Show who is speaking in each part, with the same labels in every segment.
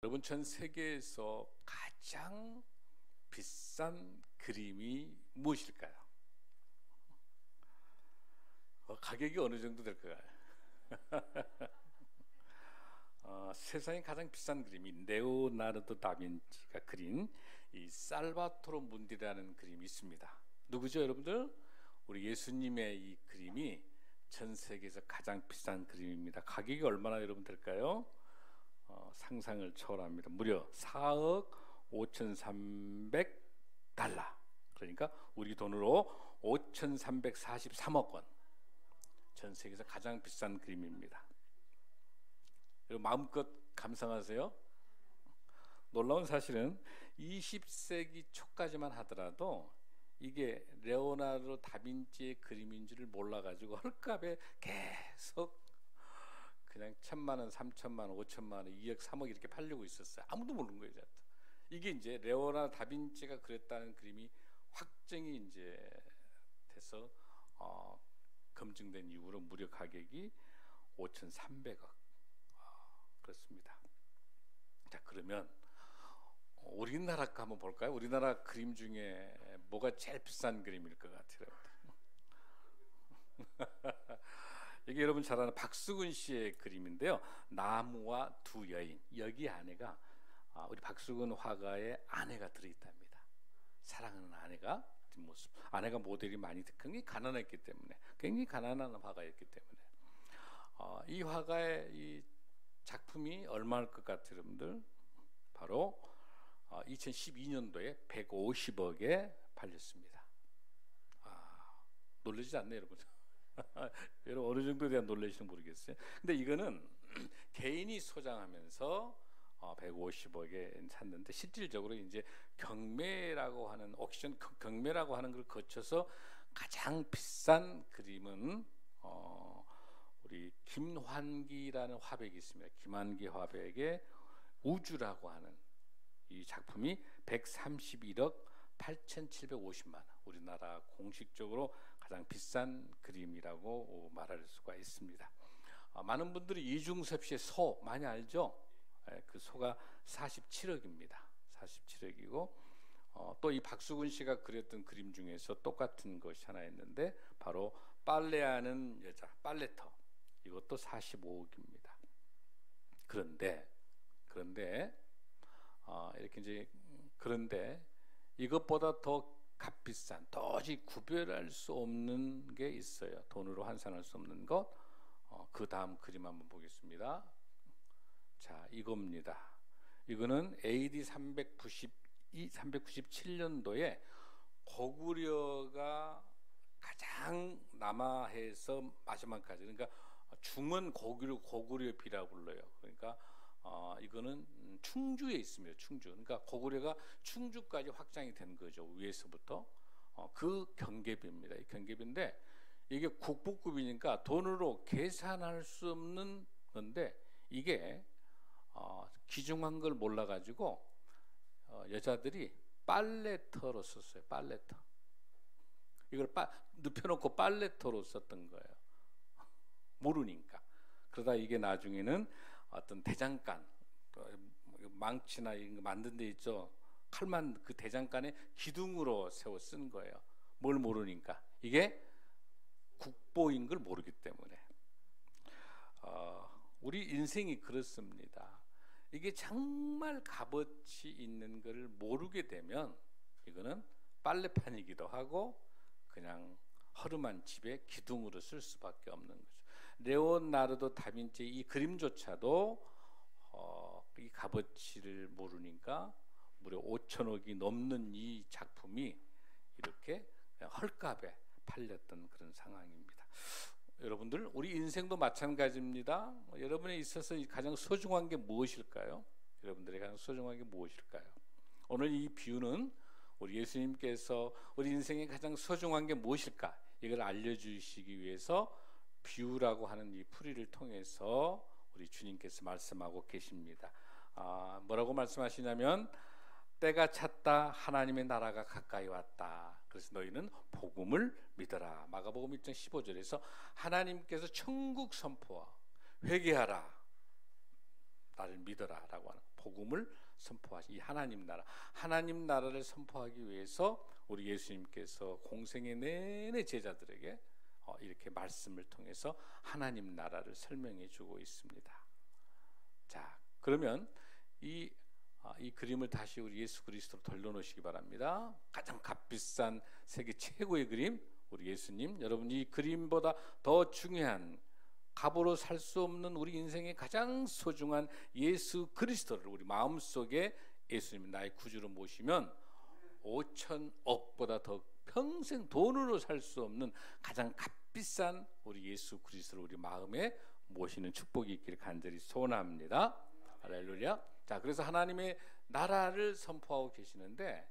Speaker 1: 여러분, 전 세계에서 가장 비싼 그림이 무엇일까요? 가격이 어느 정도 될까요? 세상에 가장 비싼 그림이 레오나르도 다빈치가 그린 이 살바토르 문디라는 그림이 있습니다. 누구죠, 여러분들? 우리 예수님의 이 그림이 전 세계에서 가장 비싼 그림입니다. 가격이 얼마나 여러분 될까요? 상상을 초월합니다. 무려 4억 5,300달러. 그러니까 우리 돈으로 5,343억 원. 전 세계에서 가장 비싼 그림입니다. 여러분, 마음껏 감상하세요. 놀라운 사실은 20세기 초까지만 하더라도 이게 레오나르도 다빈치의 그림인 줄을 몰라가지고 헐값에 계속 그냥 1,000만 원, 3,000만 원, 5,000만 원, 2억, 3억 이렇게 팔리고 있었어요. 아무도 모르는 거예요. 이게 이제 레오나르도 다빈치가 그렸다는 그림이 확정이 이제 돼서 검증된 이후로 무려 가격이 5,300억. 그렇습니다. 자, 그러면 우리나라 거 한번 볼까요? 우리나라 그림 중에 뭐가 제일 비싼 그림일 것 같아요? 이게 여러분 잘 아는 박수근 씨의 그림인데요. 나무와 두 여인. 여기 안에가 우리 박수근 화가의 아내가 들어있답니다. 사랑하는 아내가 뒷모습. 아내가 모델이 많이 굉장히 가난했기 때문에, 굉장히 가난한 화가였기 때문에 이 화가의 이 작품이 얼마일 것 같아요, 여러분들? 바로 2012년도에 150억에 팔렸습니다. 놀라지 않네요, 여러분. 여러분 어느 정도에 대한 놀라시는지 모르겠어요. 근데 이거는 개인이 소장하면서 150억에 샀는데, 실질적으로 이제 경매라고 하는 옥션, 경매라고 하는 걸 거쳐서 가장 비싼 그림은 우리 김환기라는 화백이 있습니다. 김환기 화백의 우주라고 하는 이 작품이 131억 8,750만 원. 우리나라 공식적으로 가장 비싼 그림이라고 말할 수가 있습니다. 많은 분들이 이중섭 씨의 소 많이 알죠? 그 소가 47억입니다. 47억이고 또 이 박수근 씨가 그렸던 그림 중에서 똑같은 것이 하나 있는데, 바로 빨래하는 여자, 빨래터. 이것도 45억입니다. 그런데 이렇게 이제 그런데 이것보다 더 값비싼, 도저히 구별할 수 없는 게 있어요. 돈으로 환산할 수 없는 것. 그 다음 그림 한번 보겠습니다. 자, 이겁니다. 이거는 AD 397년도에 고구려가 가장 남하해에서 마지막까지, 그러니까 중원 고구려 비라고 불러요. 그러니까 이거는 충주에 있습니다. 충주. 그러니까 고구려가 충주까지 확장이 된 거죠. 위에서부터. 그 경계비입니다. 이 경계비인데 이게 국보급이니까 돈으로 계산할 수 없는 건데, 이게 귀중한 걸 몰라가지고 여자들이 빨래터로 썼어요. 빨래터. 이걸 눕혀놓고 빨래터로 썼던 거예요. 모르니까. 그러다 이게 나중에는 어떤 대장간, 망치나 이런 거 만든 데 있죠. 칼만 그 대장간에 기둥으로 세워 쓴 거예요. 뭘 모르니까. 이게 국보인 걸 모르기 때문에. 우리 인생이 그렇습니다. 이게 정말 값어치 있는 걸 모르게 되면 이거는 빨래판이기도 하고 그냥 허름한 집에 기둥으로 쓸 수밖에 없는 거죠. 레오나르도 다빈치 이 그림조차도 이 값어치를 모르니까 무려 5천억이 넘는 이 작품이 이렇게 헐값에 팔렸던 그런 상황입니다. 여러분들, 우리 인생도 마찬가지입니다. 여러분에 있어서 가장 소중한 게 무엇일까요? 여러분들의 가장 소중한 게 무엇일까요? 오늘 이 비유는 우리 예수님께서 우리 인생의 가장 소중한 게 무엇일까? 이걸 알려주시기 위해서 비유라고 하는 이 풀이를 통해서 우리 주님께서 말씀하고 계십니다. 뭐라고 말씀하시냐면, 때가 찼다, 하나님의 나라가 가까이 왔다. 그래서 너희는 복음을 믿어라. 마가복음 1장 15절에서 하나님께서 천국 선포와 회개하라, 나를 믿어라 라고 하는 복음을 선포하시, 이 하나님 나라를 선포하기 위해서 우리 예수님께서 공생의 내내 제자들에게 이렇게 말씀을 통해서 하나님 나라를 설명해 주고 있습니다. 자, 그러면 이 그림을 다시 우리 예수 그리스도로 돌려놓으시기 바랍니다. 가장 값비싼 세계 최고의 그림, 우리 예수님. 여러분, 이 그림보다 더 중요한, 값으로 살 수 없는 우리 인생의 가장 소중한 예수 그리스도를 우리 마음속에 예수님 나의 구주로 모시면 5천억보다 더 평생 돈으로 살 수 없는 가장 값비싼 우리 예수 그리스도를 우리 마음에 모시는 축복이 있기를 간절히 소원합니다. 할렐루야. 자, 그래서 하나님의 나라를 선포하고 계시는데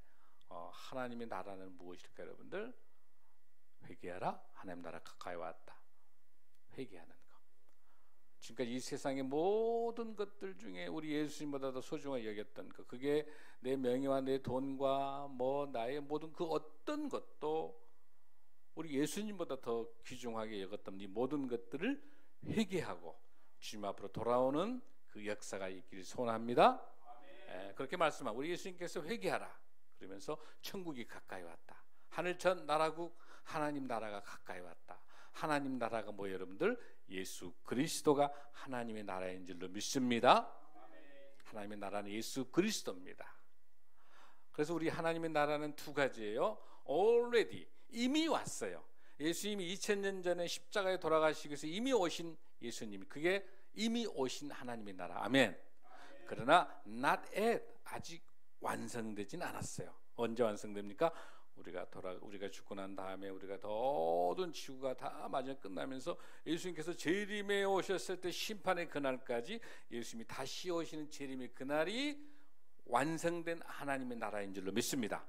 Speaker 1: 하나님의 나라는 무엇일까요, 여러분들? 회개하라, 하나님 나라 가까이 왔다. 회개하는 것. 지금까지 이 세상의 모든 것들 중에 우리 예수님보다 더 소중하게 여겼던 것, 그게 내 명예와 내 돈과 나의 모든 그 어떤 것도 우리 예수님보다 더 귀중하게 여겼던 이 모든 것들을 회개하고 주님 앞으로 돌아오는 그 역사가 있기를 소원합니다. 그렇게 말씀하고 우리 예수님께서 회개하라 그러면서 천국이 가까이 왔다. 하늘천 나라국 하나님 나라가 가까이 왔다. 하나님 나라가 뭐예요, 여러분들? 예수 그리스도가 하나님의 나라인 줄로 믿습니다. 하나님의 나라는 예수 그리스도입니다. 그래서 우리 하나님의 나라는 두 가지예요. already, 이미 왔어요. 예수님이 2000년 전에 십자가에 돌아가시기 위해서 이미 오신 예수님이, 그게 이미 오신 하나님의 나라. 아멘. 그러나 not yet, 아직 완성되진 않았어요. 언제 완성됩니까? 우리가 죽고 난 다음에 우리가 모든 지구가 다 마지막 끝나면서 예수님께서 재림에 오셨을 때 심판의 그날까지 예수님이 다시 오시는 재림의 그날이 완성된 하나님의 나라인 줄로 믿습니다.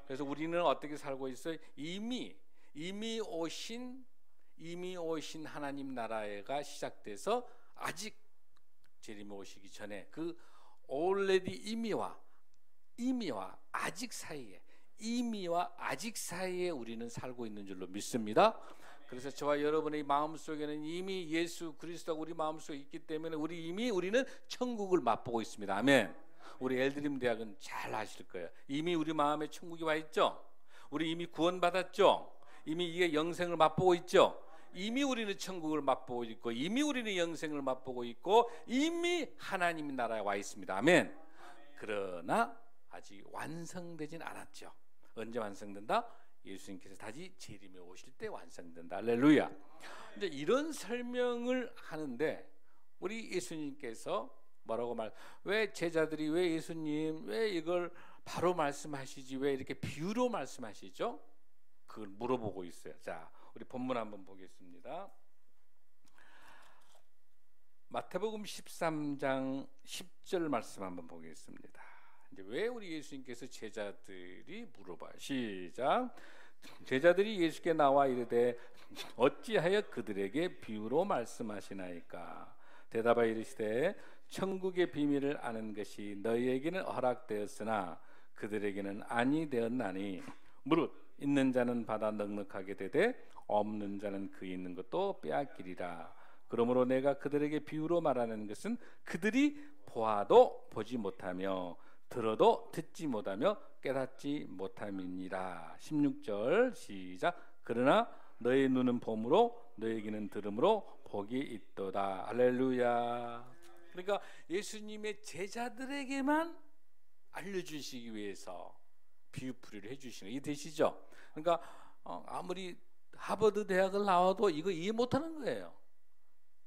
Speaker 1: 그래서 우리는 어떻게 살고 있어요? 이미 오신 하나님 나라가 시작돼서 아직 재림에 오시기 전에 그 already 이미와 아직 사이에, 이미와 아직 사이에 우리는 살고 있는 줄로 믿습니다. 그래서 저와 여러분의 마음속에는 이미 예수 그리스도가 우리 마음속에 있기 때문에 우리는 천국을 맛보고 있습니다. 아멘. 우리 엘드림 대학은 잘 아실 거예요. 이미 우리 마음에 천국이 와 있죠. 우리 이미 구원받았죠. 이미 이게 영생을 맛보고 있죠. 이미 우리는 천국을 맛보고 있고, 이미 우리는 영생을 맛보고 있고, 이미 하나님 나라에 와 있습니다. 아멘. 그러나 아직 완성되진 않았죠. 언제 완성된다? 예수님께서 다시 재림에 오실 때 완성된다. 할렐루야. 이제 이런 설명을 하는데 우리 예수님께서 뭐라고 왜 제자들이 왜 예수님 왜 이걸 바로 말씀하시지, 왜 이렇게 비유로 말씀하시죠? 그걸 물어보고 있어요. 자, 우리 본문 한번 보겠습니다. 마태복음 13장 10절 말씀 한번 보겠습니다. 이제 왜 우리 예수님께서 제자들이 물어봐요. 시작. 제자들이 예수께 나와 이르되 어찌하여 그들에게 비유로 말씀하시나이까? 대답하여 이르시되 천국의 비밀을 아는 것이 너희에게는 허락되었으나 그들에게는 아니 되었나니 무릇 있는 자는 받아 넉넉하게 되되 없는 자는 그 있는 것도 빼앗기리라. 그러므로 내가 그들에게 비유로 말하는 것은 그들이 보아도 보지 못하며 들어도 듣지 못하며 깨닫지 못함이니라. 16절 시작. 그러나 너희 눈은 봄으로 너희 귀는 들음으로 복이 있도다. 할렐루야. 그러니까 예수님의 제자들에게만 알려주시기 위해서 비유풀이를 해주시는 게 되시죠. 그러니까 아무리 하버드 대학을 나와도 이거 이해 못하는 거예요.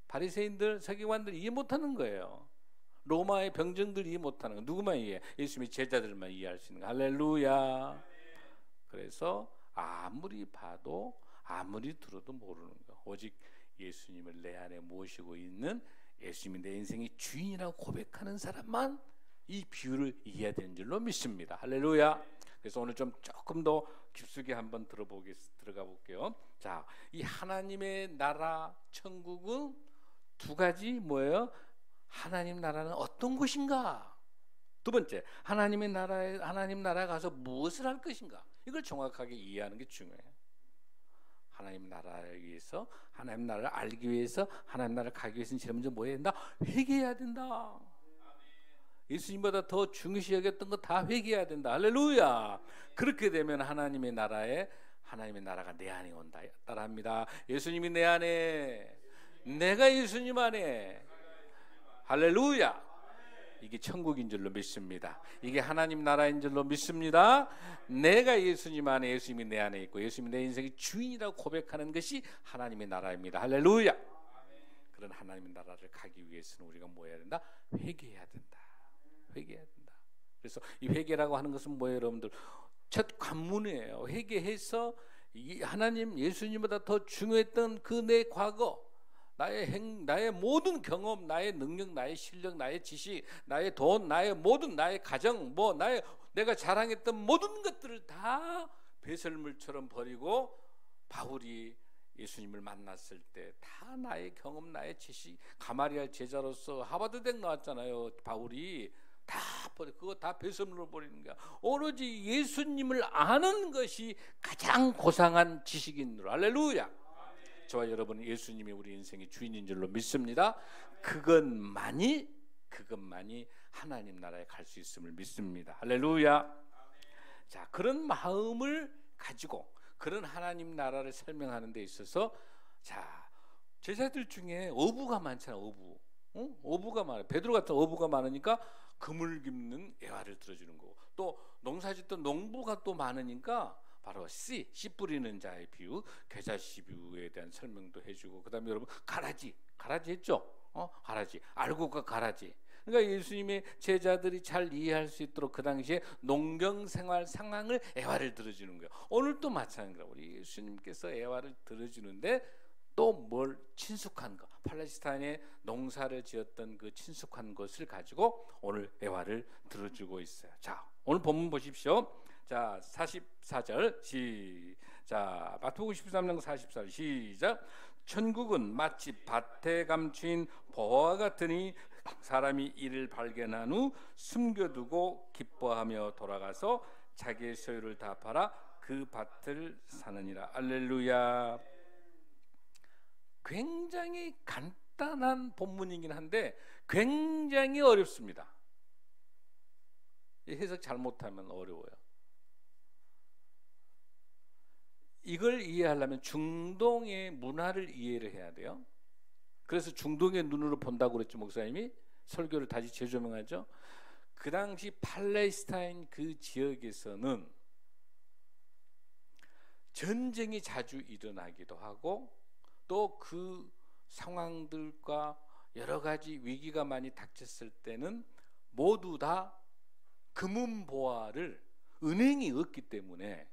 Speaker 1: 바리새인들, 서기관들 이해 못하는 거예요. 로마의 병정들 이해 못하는 거. 누구만 이해? 예수님의 제자들만 이해할 수 있는 거. 할렐루야. 그래서 아무리 봐도 아무리 들어도 모르는 거. 오직 예수님을 내 안에 모시고 있는, 예수님이 내 인생의 주인이라고 고백하는 사람만 이 비유를 이해해야 되는 줄로 믿습니다. 할렐루야. 그래서 오늘 조금 더 깊숙이 한번 들어가 볼게요. 자, 이 하나님의 나라 천국은 두 가지 뭐예요? 하나님 나라는 어떤 것인가? 두 번째, 하나님 나라에 가서 무엇을 할 것인가? 이걸 정확하게 이해하는 게 중요해요. 하나님 나라를 위해서, 하나님 나라를 알기 위해서, 하나님 나라를 가기 위해서는 제일 먼저 뭐 해야 된다? 회개해야 된다. 예수님보다 더 중요시 여겼던 거 다 회개해야 된다. 할렐루야. 그렇게 되면 하나님의 나라가 내 안에 온다. 따라합니다. 예수님이 내 안에, 내가 예수님 안에. 할렐루야. 이게 천국인 줄로 믿습니다. 이게 하나님 나라인 줄로 믿습니다. 내가 예수님 안에, 예수님이 내 안에 있고 예수님이 내 인생의 주인이라고 고백하는 것이 하나님의 나라입니다. 할렐루야. 그런 하나님의 나라를 가기 위해서는 우리가 뭐 해야 된다? 회개해야 된다. 회개해야 된다. 그래서 이 회개라고 하는 것은 뭐예요, 여러분들? 첫 관문이에요. 회개해서 이 하나님, 예수님보다 더 중요했던 그 내 과거, 나의 모든 경험, 나의 능력, 나의 실력, 나의 지식, 나의 돈, 나의 모든, 나의 가정, 내가 자랑했던 모든 것들을 다 배설물처럼 버리고, 바울이 예수님을 만났을 때 다 나의 경험, 나의 지식, 가마리알 제자로서 하버드대 나왔잖아요. 바울이 다 버려, 그거 다 배설물로 버리는 거야. 오로지 예수님을 아는 것이 가장 고상한 지식인 줄. 할렐루야. 저와 여러분은 예수님이 우리 인생의 주인인 줄로 믿습니다. 그것만이 하나님 나라에 갈 수 있음을 믿습니다. 할렐루야. 자, 그런 마음을 가지고 그런 하나님 나라를 설명하는 데 있어서, 자, 제자들 중에 어부가 많잖아. 어부가 많아. 베드로 같은 어부가 많으니까 그물 깁는 애화를 들어주는 거고, 또 농사짓던 농부가 또 많으니까 바로 씨 뿌리는 자의 비유, 겨자씨 비유에 대한 설명도 해주고, 그 다음에 여러분 가라지 했죠? 가라지, 알곡과 가라지. 그러니까 예수님의 제자들이 잘 이해할 수 있도록 그 당시에 농경생활 상황을 애화를 들어주는 거예요. 오늘도 마찬가지로 우리 예수님께서 애화를 들어주는데, 또 뭘 친숙한 거, 팔레스타인에 농사를 지었던 그 친숙한 것을 가지고 오늘 애화를 들어주고 있어요. 자, 오늘 본문 보십시오. 자, 44절 시작. 마태복음 13장 44절 시작. 천국은 마치 밭에 감추인 보화와 같으니 사람이 이를 발견한 후 숨겨두고 기뻐하며 돌아가서 자기의 소유를 다 팔아 그 밭을 사느니라. 할렐루야. 굉장히 간단한 본문이긴 한데 굉장히 어렵습니다. 해석 잘못하면 어려워요. 이걸 이해하려면 중동의 문화를 이해를 해야 돼요. 그래서 중동의 눈으로 본다고 그랬죠, 목사님이. 설교를 다시 재조명하죠. 그 당시 팔레스타인 그 지역에서는 전쟁이 자주 일어나기도 하고, 또 그 상황들과 여러 가지 위기가 많이 닥쳤을 때는 모두 다 금은보화를, 은행이 없기 때문에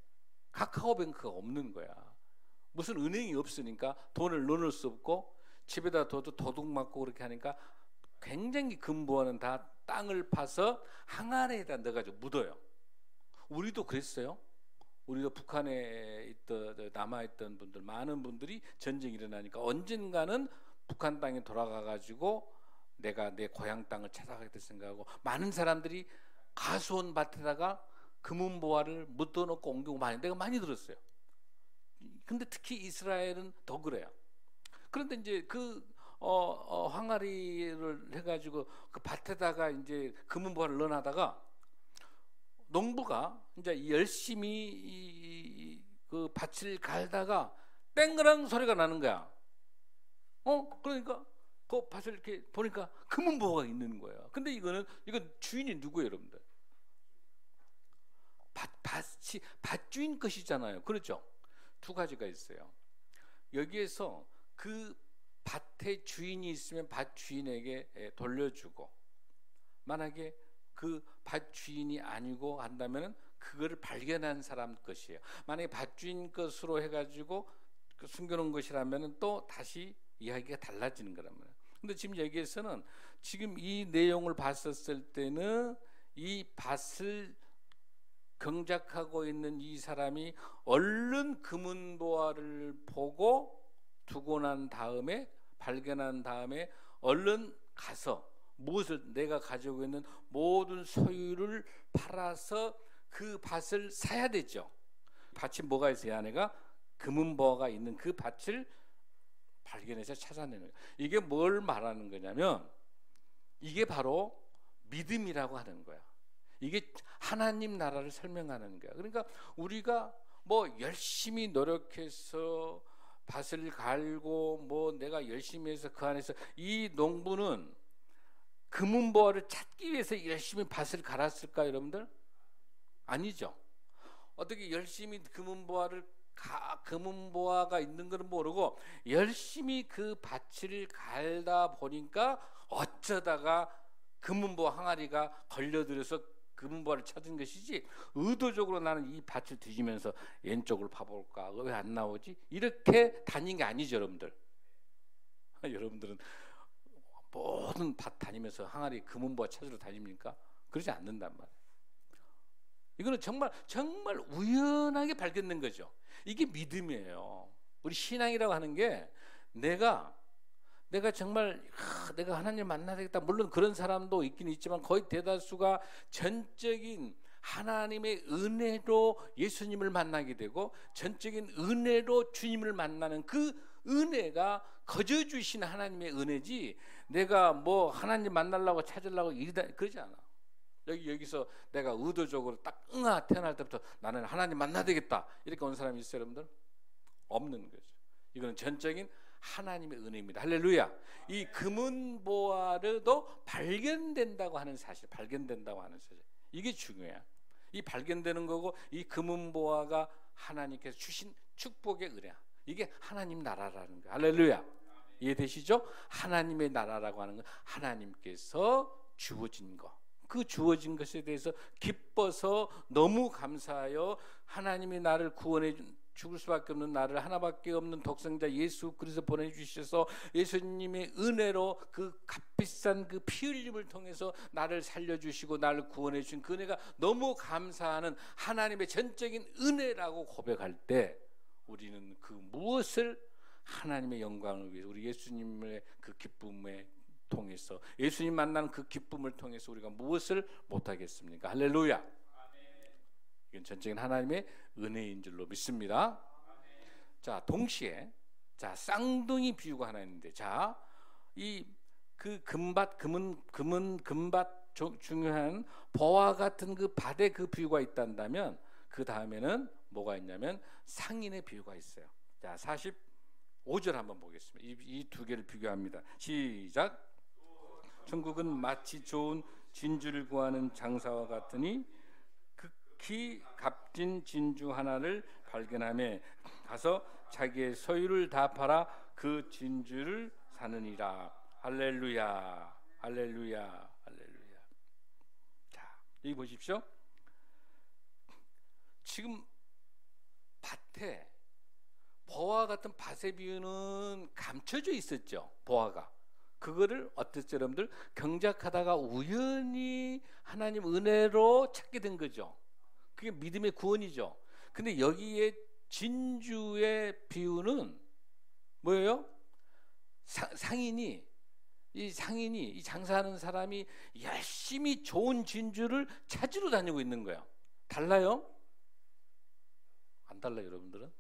Speaker 1: 카카오뱅크가 없는 거야. 무슨 은행이 없으니까 돈을 넣을 수 없고, 집에다 둬도 도둑 맞고 그렇게 하니까 굉장히 금보화는 다 땅을 파서 항아리에다 넣어가지고 묻어요. 우리도 그랬어요. 우리도 북한에 남아있던 분들, 많은 분들이 전쟁이 일어나니까 언젠가는 북한 땅에 돌아가가지고 내가 내 고향 땅을 찾아가겠다 생각하고, 많은 사람들이 가수원 밭에다가 금은보화를 묻어놓고 옮기고 내가 많이 들었어요. 근데 특히 이스라엘은 더 그래요. 그런데 이제 항아리를 해가지고 그 밭에다가 이제 금은보화를 넣어놔다가 농부가 이제 열심히 그 밭을 갈다가 땡그랑 소리가 나는 거야. 그러니까 그 밭을 이렇게 보니까 금은보화가 있는 거야. 근데 이건 주인이 누구예요, 여러분들? 밭주인 것이잖아요. 그렇죠? 두 가지가 있어요. 여기에서 그 밭의 주인이 있으면 밭주인에게 돌려주고, 만약에 그 밭주인이 아니고 한다면 그거를 발견한 사람 것이에요. 만약에 밭주인 것으로 해가지고 숨겨놓은 것이라면 또 다시 이야기가 달라지는 거란 말이에요. 근데 지금 여기에서는 지금 이 내용을 봤었을 때는 이 밭을 경작하고 있는 이 사람이 얼른 금은보화를 보고 두고 난 다음에, 발견한 다음에 얼른 가서 무엇을, 내가 가지고 있는 모든 소유를 팔아서 그 밭을 사야 되죠. 밭이 뭐가 있어요? 안에가 금은보화가 있는 그 밭을 발견해서 찾아내는 거예요. 이게 뭘 말하는 거냐면, 이게 바로 믿음이라고 하는 거야. 이게 하나님 나라를 설명하는 거야. 그러니까 우리가 뭐 열심히 노력해서 밭을 갈고 뭐 내가 열심히 해서 그 안에서, 이 농부는 금은보화를 찾기 위해서 열심히 밭을 갈았을까 여러분들? 아니죠. 어떻게 열심히 금은보화가 있는 것은 모르고 열심히 그 밭을 갈다 보니까 어쩌다가 금은보화 항아리가 걸려들어서 금은보화를 찾은 것이지, 의도적으로 나는 이 밭을 뒤지면서 왼쪽을 봐볼까, 왜 안 나오지, 이렇게 다닌 게 아니죠 여러분들. 여러분들은 모든 밭 다니면서 항아리 금은보화 찾으러 다닙니까? 그러지 않는단 말이에요. 이거는 정말 우연하게 발견된 거죠. 이게 믿음이에요. 우리 신앙이라고 하는 게 내가 정말 내가 하나님을 만나야 되겠다. 물론 그런 사람도 있긴 있지만 거의 대다수가 전적인 하나님의 은혜로 예수님을 만나게 되고 전적인 은혜로 주님을 만나는 그 은혜가 거저 주신 하나님의 은혜지, 내가 뭐 하나님 만나려고 찾으려고 이러다 그러지 않아. 여기서 내가 의도적으로 딱 태어날 때부터 나는 하나님 만나야 되겠다 이렇게 온 사람이 있어요 여러분들? 없는 거죠. 이거는 전적인 하나님의 은혜입니다. 할렐루야. 이 금은보화도 발견된다고 하는 사실, 이게 중요해요. 이 발견되는 거고, 이 금은보화가 하나님께서 주신 축복의 은혜야. 이게 하나님 나라라는 거예요. 할렐루야. 이해되시죠? 하나님의 나라라고 하는 건 하나님께서 주어진 거, 그 주어진 것에 대해서 기뻐서 너무 감사하여 하나님이 나를 구원해 죽을 수밖에 없는 나를 하나밖에 없는 독생자 예수 그리스도 보내주셔서 예수님의 은혜로 그 값비싼 그 피 흘림을 통해서 나를 살려주시고 나를 구원해 주신 그 은혜가 너무 감사하는 하나님의 전적인 은혜라고 고백할 때, 우리는 그 무엇을 하나님의 영광을 위해서, 우리 예수님의 그 기쁨에 통해서, 예수님 만나는 그 기쁨을 통해서 우리가 무엇을 못하겠습니까? 할렐루야. 이건 전적인 하나님의 은혜인 줄로 믿습니다. 자, 동시에 쌍둥이 비유가 하나 있는데, 이 그 금밭 중요한 보화 같은 그 밭의 그 비유가 있단다면, 그 다음에는 뭐가 있냐면 상인의 비유가 있어요. 자, 45절 한번 보겠습니다. 이 두 개를 비교합니다. 시작. 천국은 마치 좋은 진주를 구하는 장사와 같으니 극히 값진 진주 하나를 발견하며 가서 자기의 소유를 다 팔아 그 진주를 사느니라. 할렐루야, 할렐루야, 할렐루야. 자, 여기 보십시오. 지금 밭에 보화 같은 밭의 비유는 감춰져 있었죠. 보화가. 그거를 어땠죠 여러분들? 경작하다가 우연히 하나님 은혜로 찾게 된 거죠. 그게 믿음의 구원이죠. 근데 여기에 진주의 비유는 뭐예요? 상인이 이 장사하는 사람이 열심히 좋은 진주를 찾으러 다니고 있는 거예요. 달라요? 안 달라요 여러분들은?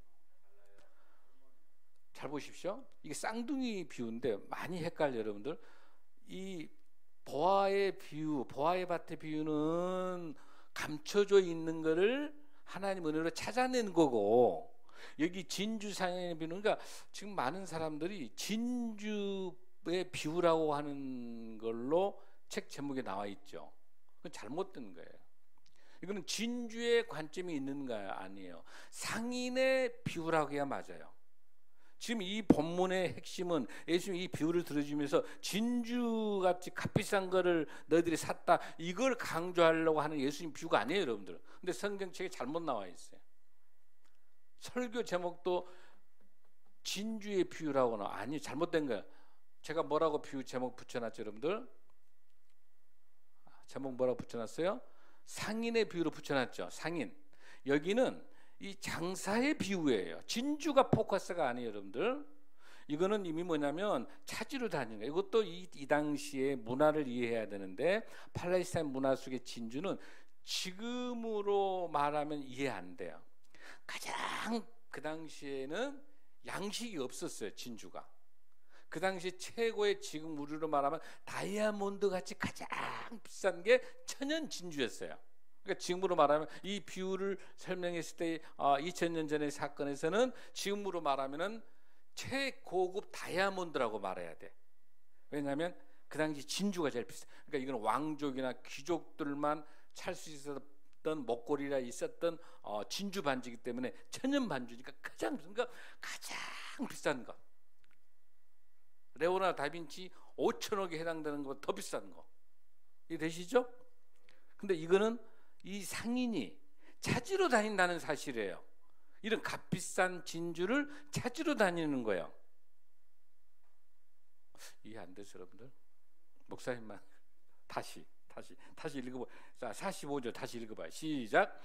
Speaker 1: 잘 보십시오. 이게 쌍둥이 비유인데 많이 헷갈려 여러분들. 이 보화의 비유, 보화의 밭의 비유는 감춰져 있는 거를 하나님 은혜로 찾아낸 거고, 여기 진주 상인의 비유는, 그러니까 지금 많은 사람들이 진주의 비유라고 하는 걸로 책 제목에 나와 있죠. 그건 잘못된 거예요. 이거는 진주의 관점이 있는가 아니에요. 상인의 비유라고 해야 맞아요. 지금 이 본문의 핵심은 예수님이 이 비유를 들어주면서 진주같이 값비싼 거를 너희들이 샀다, 이걸 강조하려고 하는 예수님 비유가 아니에요 여러분들. 근데 성경책에 잘못 나와 있어요. 설교 제목도 진주의 비유라고는 아니, 잘못된 거예요. 제가 뭐라고 비유 제목 붙여놨죠 여러분들? 제목 뭐라고 붙여놨어요? 상인의 비유로 붙여놨죠. 상인. 여기는 이 장사의 비유예요. 진주가 포커스가 아니에요 여러분들. 이거는 이미 뭐냐면 찾으러 다니는 거예요. 이것도 이 당시의 문화를 이해해야 되는데, 팔레스타인 문화 속의 진주는 지금으로 말하면 이해 안 돼요. 가장 그 당시에는 양식이 없었어요 진주가. 그 당시 최고의, 지금 우리로 말하면 다이아몬드 같이 가장 비싼 게 천연 진주였어요. 그러니까 지금으로 말하면 이 비유를 설명했을 때 2000년 전의 사건에서는 지금으로 말하면은 최고급 다이아몬드라고 말해야 돼. 왜냐하면 그 당시 진주가 제일 비싸. 그러니까 이건 왕족이나 귀족들만 찰 수 있었던 목걸이라 있었던 진주 반지이기 때문에 천연 반주니까 가장 비싼 거. 레오나르도 다빈치 5천억에 해당되는 것보다 더 비싼 거. 이해 되시죠? 근데 이거는 이 상인이 찾으러 다닌다는 사실이에요. 이런 값비싼 진주를 찾으러 다니는 거예요. 이해 안 되세요, 여러분들? 목사님만 다시 읽어봐. 자, 45절 다시 읽어봐요. 시작.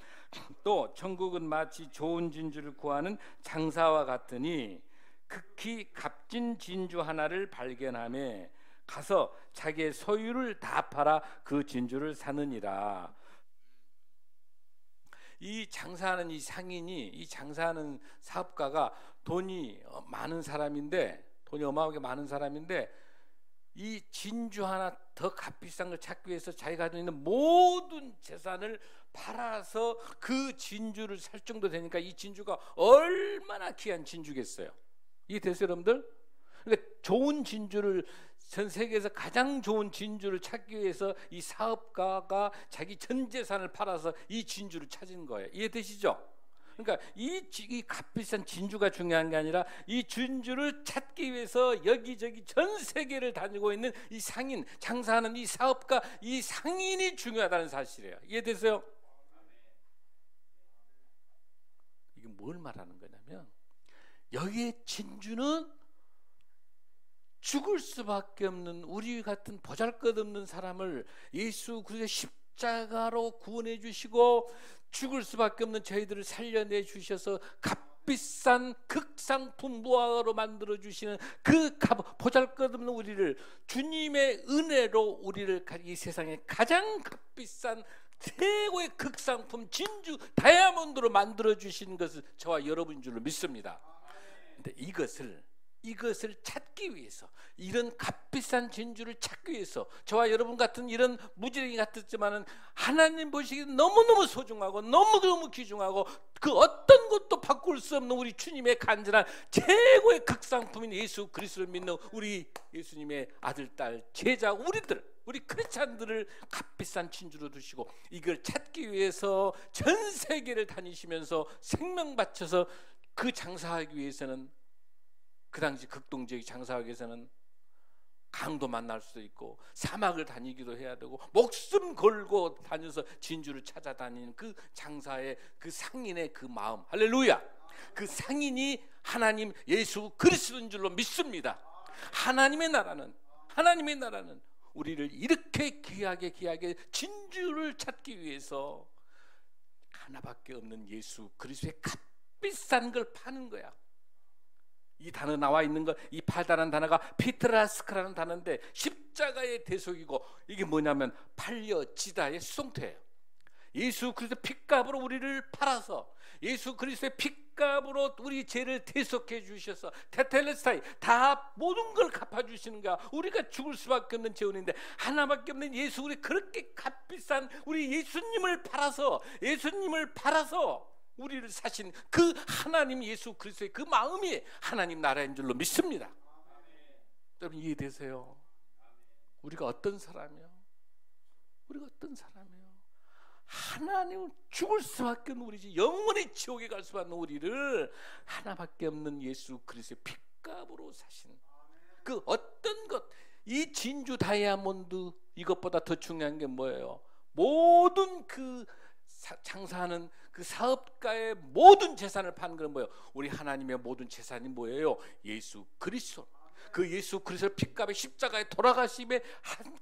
Speaker 1: 또 천국은 마치 좋은 진주를 구하는 장사와 같으니 극히 값진 진주 하나를 발견하며 가서 자기의 소유를 다 팔아 그 진주를 사느니라. 이 장사하는 이 상인이, 이 장사하는 사업가가 돈이 많은 사람인데, 돈이 어마어마하게 많은 사람인데, 이 진주 하나 더 값비싼 걸 찾기 위해서 자기가 가지고 있는 모든 재산을 팔아서 그 진주를 살 정도 되니까 이 진주가 얼마나 귀한 진주겠어요. 이게 됐어요, 여러분들? 그러니까 좋은 진주를, 전 세계에서 가장 좋은 진주를 찾기 위해서 이 사업가가 자기 전 재산을 팔아서 이 진주를 찾은 거예요. 이해되시죠? 그러니까 이 값비싼 진주가 중요한 게 아니라 이 진주를 찾기 위해서 여기저기 전 세계를 다니고 있는 이 상인, 장사하는 이 사업가, 이 상인이 중요하다는 사실이에요. 이해되세요? 이게 뭘 말하는 거냐면, 여기에 진주는 죽을 수밖에 없는 우리 같은 보잘것없는 사람을 예수 그리스도의 십자가로 구원해 주시고 죽을 수밖에 없는 저희들을 살려내 주셔서 값비싼 극상품 무화과로 만들어 주시는 그 보잘것없는 우리를, 주님의 은혜로 우리를 이 세상에 가장 값비싼 최고의 극상품 진주 다이아몬드로 만들어 주신 것을 저와 여러분인 줄로 믿습니다. 근데 이것을 찾기 위해서, 이런 값비싼 진주를 찾기 위해서 저와 여러분 같은 이런 무지랭이 같았지만은 하나님 보시기에 너무너무 소중하고 너무너무 귀중하고 그 어떤 것도 바꿀 수 없는 우리 주님의 간절한 최고의 극상품인 예수 그리스도를 믿는 우리 예수님의 아들, 딸, 제자, 우리 크리스찬들을 값비싼 진주로 두시고 이걸 찾기 위해서 전 세계를 다니시면서 생명 바쳐서 그 장사하기 위해서는, 그 당시 극동지역 장사하기 위해서는 강도 만날 수도 있고 사막을 다니기도 해야 되고 목숨 걸고 다녀서 진주를 찾아다니는 그 장사의, 그 상인의 그 마음, 할렐루야! 그 상인이 하나님 예수 그리스도인 줄로 믿습니다. 하나님의 나라는 우리를 이렇게 귀하게 진주를 찾기 위해서 하나밖에 없는 예수 그리스도의 값비싼 걸 파는 거야. 이 단어 나와 있는 거, 이 팔다라는 단어가 피트라스크라는 단어인데 십자가의 대속이고, 이게 뭐냐면 팔려지다의 수동태예요. 예수 그리스도 핏값으로 우리를 팔아서, 예수 그리스도의 핏값으로 우리 죄를 대속해 주셔서 테텔레스타이 다 모든 걸 갚아주시는 거야. 우리가 죽을 수밖에 없는 죄인인데 하나밖에 없는 예수, 우리 그렇게 값비싼 우리 예수님을 팔아서 우리를 사신 그 하나님 예수 그리스도의 그 마음이 하나님 나라인 줄로 믿습니다. 여러분 이해되세요? 우리가 어떤 사람이요? 하나님은 죽을 수밖에 없는 우리지, 영원히 지옥에 갈 수밖에 없는 우리를 하나밖에 없는 예수 그리스도의 핏값으로 사신 그 어떤 것, 이 진주 다이아몬드 이것보다 더 중요한 게 뭐예요? 모든 그 장사하는 그 사업가의 모든 재산을 파는 건 뭐예요? 우리 하나님의 모든 재산이 뭐예요? 예수 그리스도. 그 예수 그리스도의 핏값의 십자가에 돌아가심에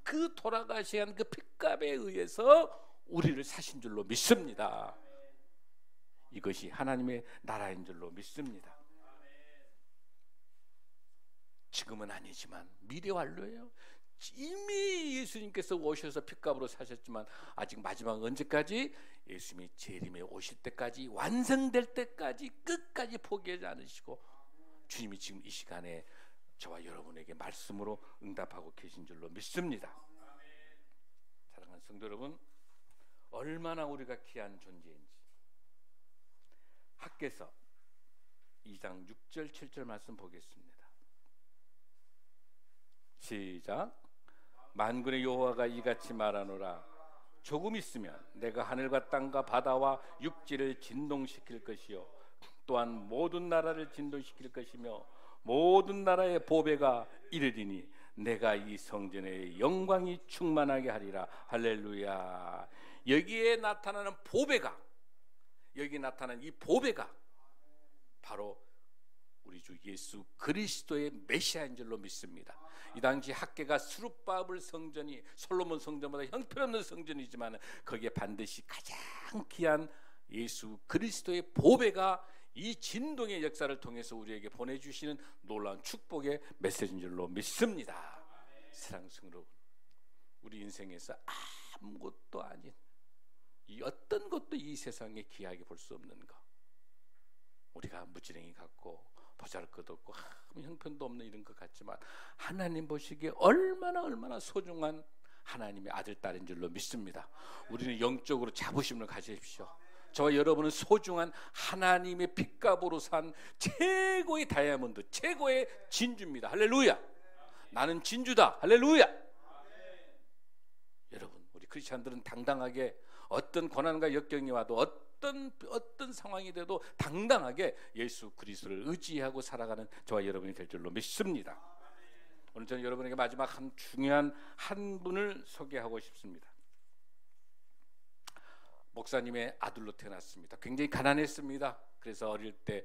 Speaker 1: 그 돌아가신 그 핏값에 의해서 우리를 사신 줄로 믿습니다. 이것이 하나님의 나라인 줄로 믿습니다. 지금은 아니지만 미래 완료예요. 이미 예수님께서 오셔서 핏값으로 사셨지만 아직 마지막 언제까지? 예수님이 재림에 오실 때까지, 완성될 때까지 끝까지 포기하지 않으시고 주님이 지금 이 시간에 저와 여러분에게 말씀으로 응답하고 계신 줄로 믿습니다. 사랑하는 성도 여러분, 얼마나 우리가 귀한 존재인지 학개서 2장 6절 7절 말씀 보겠습니다. 시작. 만군의 여호와가 이같이 말하노라. 조금 있으면 내가 하늘과 땅과 바다와 육지를 진동시킬 것이요 또한 모든 나라를 진동시킬 것이며 모든 나라의 보배가 이르리니 내가 이 성전의 영광이 충만하게 하리라. 할렐루야. 여기에 나타나는 보배가, 여기 나타나는 이 보배가 바로 우리 주 예수 그리스도의 메시아인 줄로 믿습니다. 이 당시 학개가 스룹바벨 성전이 솔로몬 성전보다 형편없는 성전이지만 거기에 반드시 가장 귀한 예수 그리스도의 보배가 이 진동의 역사를 통해서 우리에게 보내주시는 놀라운 축복의 메시지인 줄로 믿습니다. 사랑하는 성도 여러분, 우리 인생에서 아무것도 아닌 이 어떤 것도 이 세상에 귀하게 볼 수 없는 것, 우리가 무지랭이 같고 보잘것없고 형편도 없는 이런 것 같지만 하나님 보시기에 얼마나 소중한 하나님의 아들 딸인 줄로 믿습니다. 우리는 영적으로 자부심을 가지십시오. 저와 여러분은 소중한 하나님의 핏값으로 산 최고의 다이아몬드, 최고의 진주입니다. 할렐루야. 나는 진주다. 할렐루야. 여러분, 우리 크리스찬들은 당당하게 어떤 고난과 역경이 와도 어떤 상황이 돼도 당당하게 예수 그리스도를 의지하고 살아가는 저와 여러분이 될 줄로 믿습니다. 오늘 저는 여러분에게 마지막 중요한 한 분을 소개하고 싶습니다. 목사님의 아들로 태어났습니다. 굉장히 가난했습니다. 그래서 어릴 때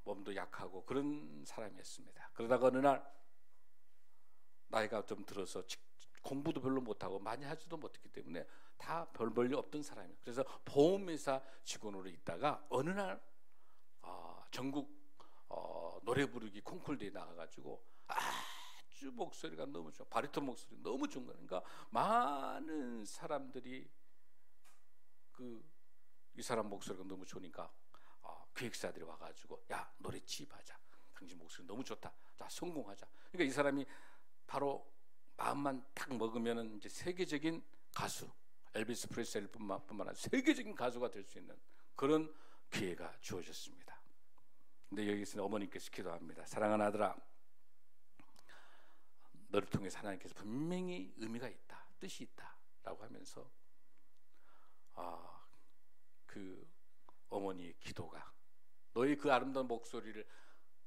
Speaker 1: 몸도 약하고 그런 사람이었습니다. 그러다가 어느 날 나이가 좀 들어서 공부도 별로 못하고 많이 하지도 못했기 때문에 다 별 볼일 없던 사람이에요. 그래서 보험회사 직원으로 있다가 어느 날 전국 노래 부르기 콩쿨대에 나가가지고 아주 목소리가 너무 좋아, 바리톤 목소리 너무 좋은 거니까 많은 사람들이 이 사람 목소리가 너무 좋으니까 기획사들이 와가지고 야, 노래 취입하자. 당신 목소리 너무 좋다. 자, 성공하자. 그러니까 이 사람이 바로 마음만 딱 먹으면은 이제 세계적인 가수, 엘비스 프레슬리뿐만 아니라 세계적인 가수가 될 수 있는 그런 기회가 주어졌습니다. 근데 여기서 어머니께서 기도합니다. 사랑하는 아들아, 너를 통해서 하나님께서 분명히 의미가 있다, 뜻이 있다라고 하면서 그 어머니의 기도가 너의 그 아름다운 목소리를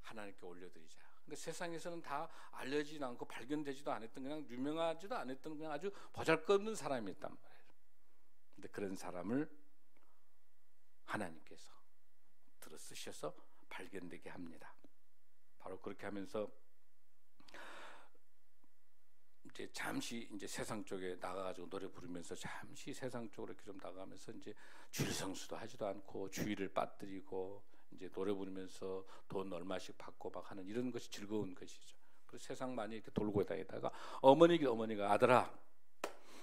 Speaker 1: 하나님께 올려드리자. 그러니까 세상에서는 다 알려지지도 않고 발견되지도 않았던, 그냥 유명하지도 않았던 그냥 아주 보잘것없는 사람이었단 말이에요. 근데 그런 사람을 하나님께서 들어 쓰셔서 발견되게 합니다. 바로 그렇게 하면서 이제 잠시 이제 세상 쪽에 나가가지고 노래 부르면서 잠시 세상 쪽으로 이렇게 좀 나가면서 이제 주일 성수도 하지도 않고 주일을 빠뜨리고 이제 노래 부르면서 돈 얼마씩 받고 막 하는 이런 것이 즐거운 것이죠. 그래서 세상 많이 이렇게 돌고 다니다가 어머니가 아들아,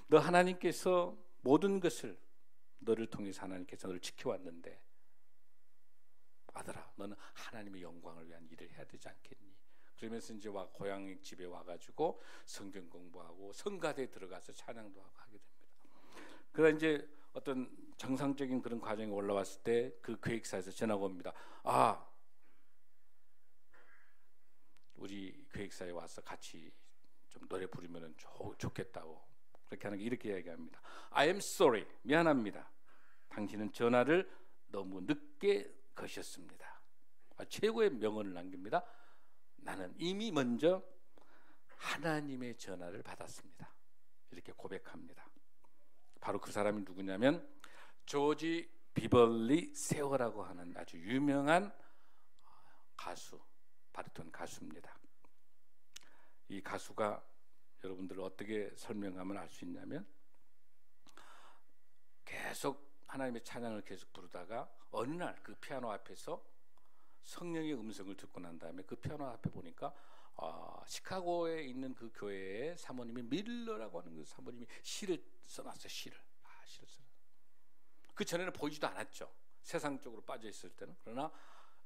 Speaker 1: 너 하나님께서 모든 것을 너를 통해서 하나님께서 너를 지켜왔는데 아들아, 너는 하나님의 영광을 위한 일을 해야 되지 않겠니? 그러면서 이제 고향 집에 와가지고 성경 공부하고 성가대에 들어가서 찬양도 하고 하게 됩니다. 그러다 이제 어떤 정상적인 그런 과정이 올라왔을 때 그 기획사에서 전화가 옵니다. 우리 기획사에 와서 같이 좀 노래 부르면 좋겠다고. 그렇게 하는 게 이렇게 이야기합니다. I am sorry, 미안합니다. 당신은 전화를 너무 늦게 거셨습니다. 최고의 명언을 남깁니다. 나는 이미 먼저 하나님의 전화를 받았습니다. 이렇게 고백합니다. 바로 그 사람이 누구냐면 조지 비벌리 세어라고 하는 아주 유명한 가수, 바리톤 가수입니다. 이 가수가 여러분들 어떻게 설명하면 알 수 있냐면 계속 하나님의 찬양을 계속 부르다가 어느 날 그 피아노 앞에서 성령의 음성을 듣고 난 다음에 그 피아노 앞에 보니까 시카고에 있는 그 교회의 사모님이 밀러라고 하는 그 사모님이 시를 써놨어요. 시를 써놨어요. 그 전에는 보이지도 않았죠. 세상 쪽으로 빠져 있을 때는. 그러나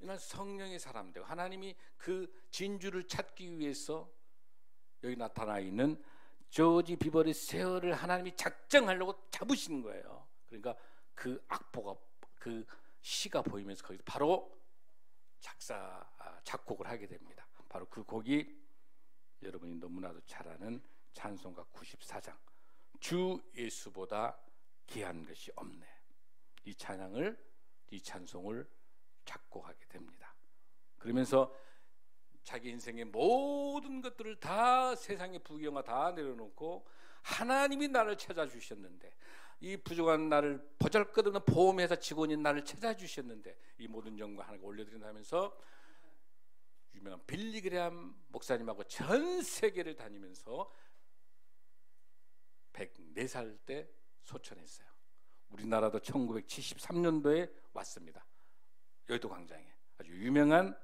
Speaker 1: 이런 성령의 사람 되고 하나님이 그 진주를 찾기 위해서 여기 나타나 있는 조지 비버리 세어를 하나님이 작정하려고 잡으시는 거예요. 그러니까 그 악보가 그 시가 보이면서 거기서 바로 작곡을 하게 됩니다. 바로 그 곡이 여러분이 너무나도 잘 아는 찬송가 94장 주 예수보다 귀한 것이 없네. 이 찬송을 작곡하게 됩니다. 그러면서 자기 인생의 모든 것들을 다 세상의 부귀영화 다 내려놓고 하나님이 나를 찾아주셨는데, 이 부족한 나를 보잘것없는 보험회사 직원인 나를 찾아주셨는데 이 모든 영광 하나님께 올려드린다면서 유명한 빌리 그레함 목사님하고 전 세계를 다니면서 104살 때 소천했어요. 우리나라도 1973년도에 왔습니다. 여의도 광장에 아주 유명한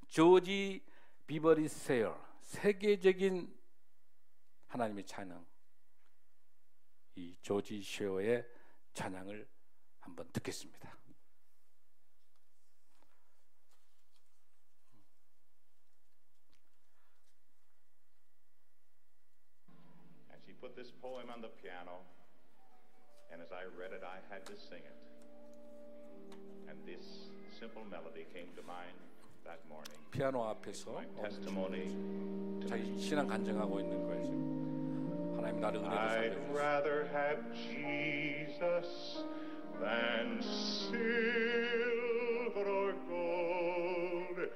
Speaker 1: 조지 비버리 세어, 세계적인 하나님의 찬양, 이 조지 쉐어의 찬양을 한번 듣겠습니다.
Speaker 2: And she put this poem on the piano, and as I read it, I had to sing it. And this simple melody came to mind that morning.
Speaker 1: 피아노 앞에서
Speaker 2: My testimony to
Speaker 1: 자기 신앙 간증하고 있는 거예요. 지금 하나님 나를 은혜로
Speaker 2: I'd
Speaker 1: 삼겨주셨어요.
Speaker 2: rather have Jesus than silver or gold.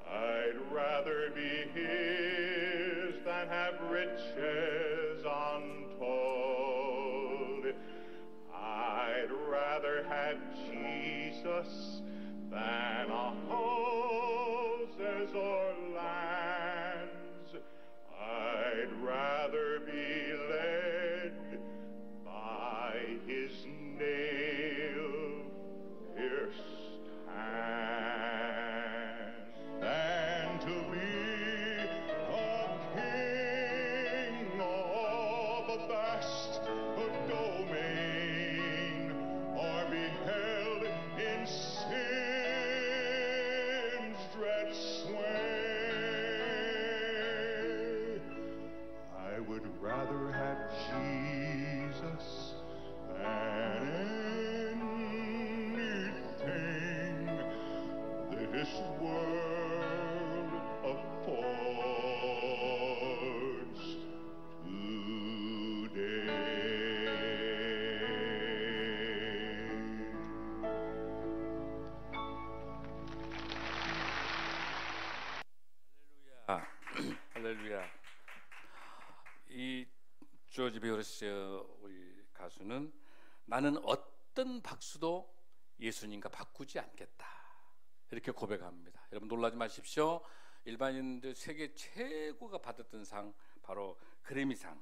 Speaker 2: I'd rather be his than have riches untold. I'd rather have Jesus than houses or lands. I'd rather be led by his nail-pierced hand than to be a king of a vast domain, or be held in sin's dread sway. I would rather have Jesus than anything this world affords today.
Speaker 1: 할렐루야. 이 조지 비버리세어 우리 가수는 나는 어떤 박수도 예수님과 바꾸지 않겠다 이렇게 고백합니다. 여러분 놀라지 마십시오. 일반인들 세계 최고가 받았던 상 바로 그래미상.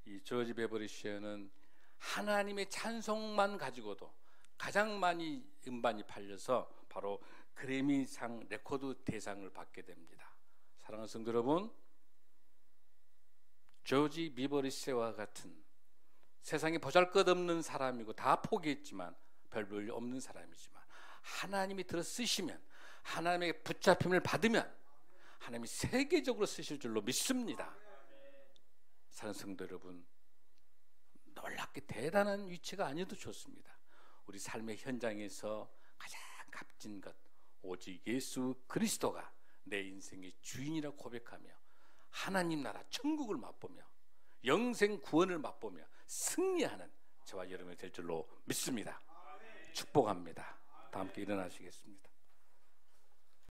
Speaker 1: 이 조지 비버리세어는 하나님의 찬송만 가지고도 가장 많이 음반이 팔려서 바로 그래미상 레코드 대상을 받게 됩니다. 사랑하는 성도 여러분, 조지 비버리세어와 같은 세상에 보잘것없는 사람이고 다 포기했지만 별 볼 없는 사람이지만 하나님이 들어 쓰시면, 하나님의 붙잡힘을 받으면 하나님이 세계적으로 쓰실 줄로 믿습니다. 사랑하는 성도 여러분, 놀랍게 대단한 위치가 아니어도 좋습니다. 우리 삶의 현장에서 가장 값진 것 오직 예수 그리스도가 내 인생의 주인이라 고백하며 하나님 나라 천국을 맛보며 영생 구원을 맛보며 승리하는 저와 여러분이 될 줄로 믿습니다. 축복합니다. 다 함께 일어나시겠습니다.